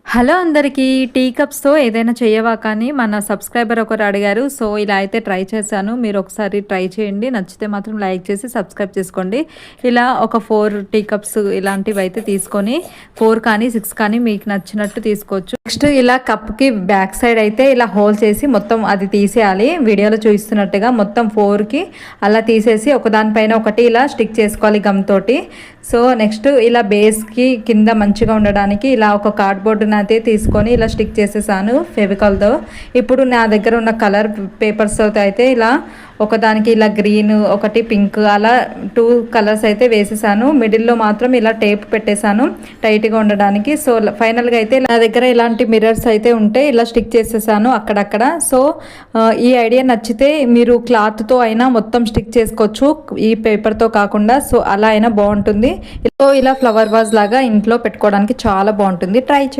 Hello అందరికీ. Tea కప్స్‌తో ఏదైనా చేయవా కానీ మన సబ్స్క్రైబర్ ఒకరు అడిగారు. సో, ఇలా అయితే ట్రై చేశాను. మీరు ఒకసారి ట్రై చేయండి. నచ్చితే మాత్రం లైక్ చేసి సబ్స్క్రైబ్ చేసుకోండి. ఇలా ఒక 4 టీ కప్స్ ఇలాంటివైతే తీసుకొని 4 కానీ 6 కానీ మీకు నచ్చినట్టు తీసుకోవచ్చు. నెక్స్ట్ ఇలా కప్‌కి బ్యాక్ సైడ్ అయితే ఇలా హోల్ చేసి మొత్తం అది తీసేయాలి. వీడియోలో చూపిస్తున్నట్టుగా మొత్తం 4కి అలా తీసేసి ఒకదానిపైన ఒకటి ఇలా స్టిక్ చేసుకోవాలి గమ్ తోటి. సో, నెక్స్ట్ ఇలా బేస్‌కి కింద మంచిగా ఉండడానికి ఇలా ఒక కార్డ్‌బోర్డ్‌ని అయితే తీసుకొని ఇలా స్టిక్ చేసేసాను ఫెవికాల్‌తో. ఇప్పుడు నా దగ్గర ఉన్న కలర్ పేపర్స్‌తో అయితే ఇలా ఒకదానికి ఇలా గ్రీన్, ఒకటి పింక్ అలా 2 కలర్స్ అయితే వేసేసాను. మిడిల్లో మాత్రం ఇలా టేప్ పెట్టేశాను టైట్గా ఉండడానికి. సో, ఫైనల్గా అయితే నా దగ్గర ఇలాంటి మిర్రర్స్ అయితే ఉంటే ఇలా స్టిక్ చేసేసాను అక్కడక్కడ. సో, ఈ ఐడియా నచ్చితే మీరు క్లాత్తో అయినా మొత్తం స్టిక్ చేసుకోవచ్చు, ఈ పేపర్తో కాకుండా. సో, అలా అయినా బాగుంటుంది. సో, ఇలా ఫ్లవర్ వాజ్ లాగా ఇంట్లో పెట్టుకోవడానికి చాలా బాగుంటుంది. ట్రై చేయండి.